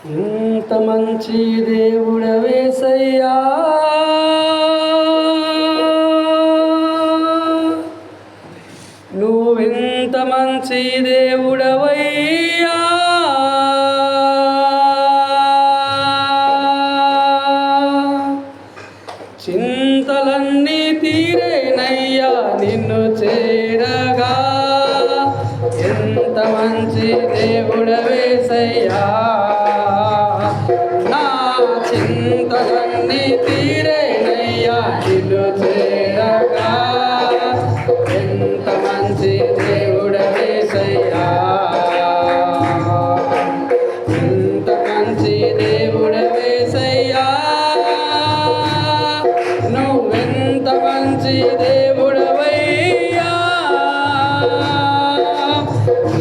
ఇంత మంచి దేవుడవేసయ్యా, నువ్వెంత మంచి దేవుడవయ్యా, చింతలన్నీ తీరేనయ్యా నిన్ను చేరగా. ఎంత మంచి దేవుడవేసయ్యా, నా చింతలన్నీ తీరేనయ్యా నిన్ను చేరగా. ఎంత మంచి దేవుడవేసయ్యా, ఎంత మంచి దేవుడవేసయ్యా, నువ్వెంత మంచి దేవుడవయ్యా,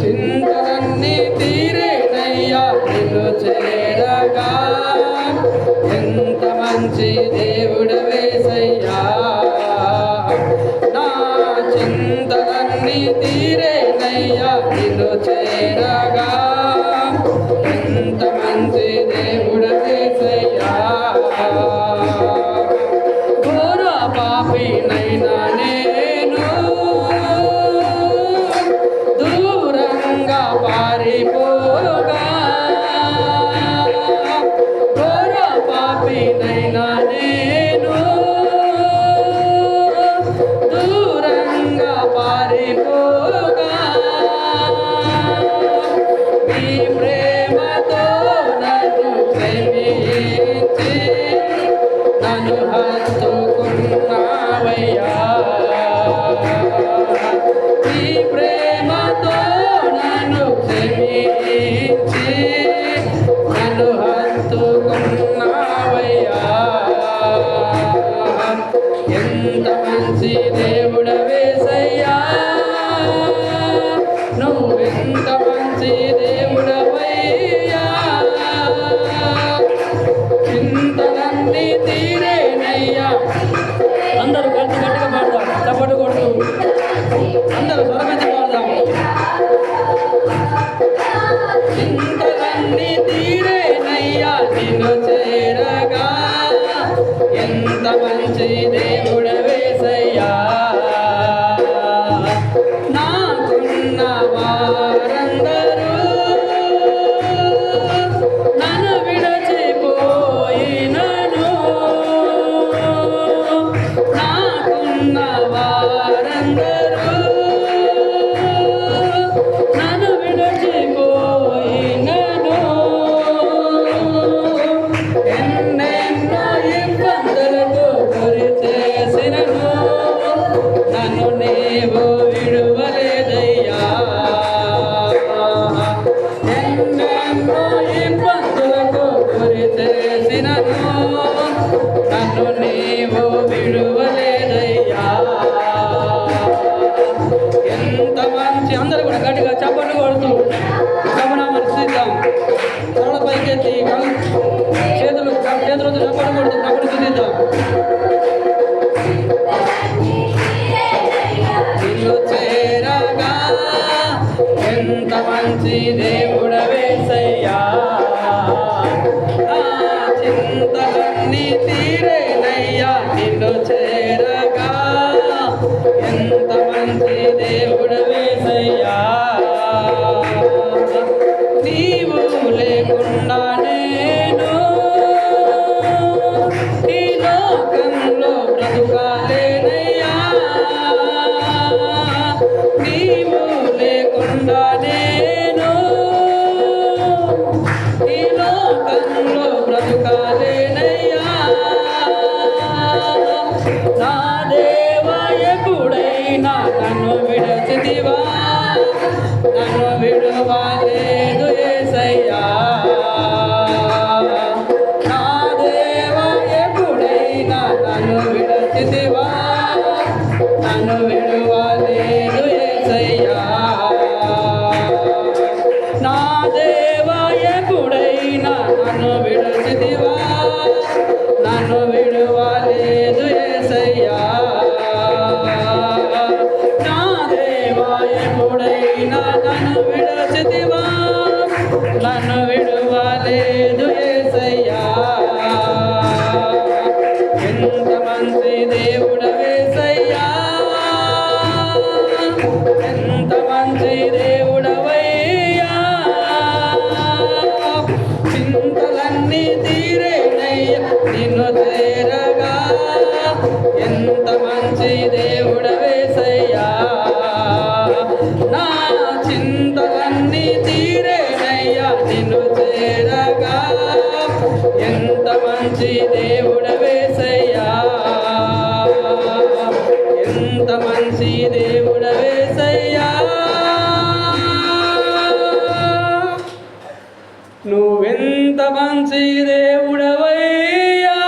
చింతలన్నీ తీరేనయ్యా నిన్ను చేరగా. ఎంత మంచి దేవుడవేసయ్యా, నా చింతలన్నీ తీరేనయ్యా నిన్ను చేరగా. ఎంత మంచి దేవుడవేసయ్యా, ఘోర పాపినైనా నేను దూరంగా పారిపోగా. ఘోర పాపినైనా నేను దూరంగా పారిపోగా. నీ ప్రేమతో నన్ను ప్రేమించి నన్ను హత్తుకున్నావయ్యా. నీ ప్రేమతో నన్ను ప్రేమించి నన్ను హత్తుకున్నావయ్యా. ఎంత మంచి దేవుడవేసయ్యా, నువ్వెంత మంచి దేవుడవయ్యా, చింతలన్నీ తీరేనయ్యా. అందరూ గట్టిగా పాడదాం, చప్పట్లు కొడుతూ అందరూ స్వరమెత్తి పాడదాం. చింతలన్నీ తీరేనయ్యా నిన్ను చేరగా. ఎంత మంచి దేవుడవేసయ్యా, నాకున్న వారందరూ నన్ను విడిచిపోయినను. నాకున్న వారందరూ నన్ను విడిచిపోయినను. ఎన్నెన్నో ఇబ్బందులకు గురి చేసినను, నన్ను నీవు విడువలేదయ్యా. ఎన్నెన్నో ఇబ్బందులకు గురి చేసినను, నన్ను నీవు విడువలేదయ్యా. ఎంత మంచి, అందరూ కూడా గట్టిగా చప్పట్లు కొడుతూ ప్రభునామమును స్తుతిద్దాం. తలల పైకెత్తి చేతులతో చప్పట్లు కొడుతూ ప్రభుని స్తుతిద్దాం. నిన్ను చేరగా. ఎంత మంచి దేవుడవేసయ్యా, నా చింతలన్నీ తీరేనయ్యా నిన్ను చేరగా. ఎంత మంచి దేవుడవేసయ్యా, నీవు లేకుండా నేను ఈ లోకంలో బ్రతుకాలేనయ్యా. నీవు లేకుండా నేను ఈ లోకంలో బ్రతుకాలేనయ్యా. నా దేవా ఎప్పుడైనా నన్ను విడచితివా, నన్ను విడువలేదు యేసయ్యా. నా దేవా ఎప్పుడైనా నన్ను విడచితివా, నన్ను విడువలేదు యేసయ్యా. నా దేవా ఎప్పుడైనా నన్ను విడచితివా, నన్ను విడువలేదు యేసయ్యా. నా దేవా ఎప్పుడైనా నన్ను విడచితివా, దేవుడవేసయ్యా ఎంత మంచి దేవుడవేసయ్యా ఎంత మంచి దేవుడవయ్యా చింతలన్నీ తీరేనయ్యా నిన్ను చేరగా ఎంత మంచి దేవుడవేసయ్యా నా చింతలన్నీ తీరేనయ్యా నిన్ను చేరగా ఎంత మంచి దేవుడవేసయ్యా ఎంత మంచి దేవుడవేసయ్యా నువ్వెంత మంచి దేవుడవయ్యా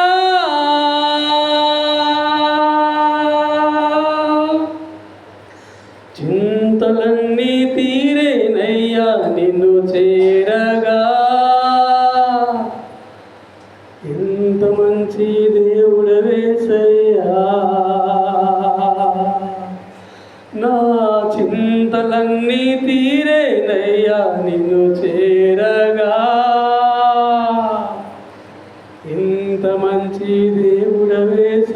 చింతలన్నీ తీరేనయ్యా నిన్ను చేరగా ఎంత మంచి దేవుడవేసయ్యా నా చింతలన్నీ తీరేనయ్యా నిన్ను చేరగా ఎంత మంచి దేవుడవేసయ్యా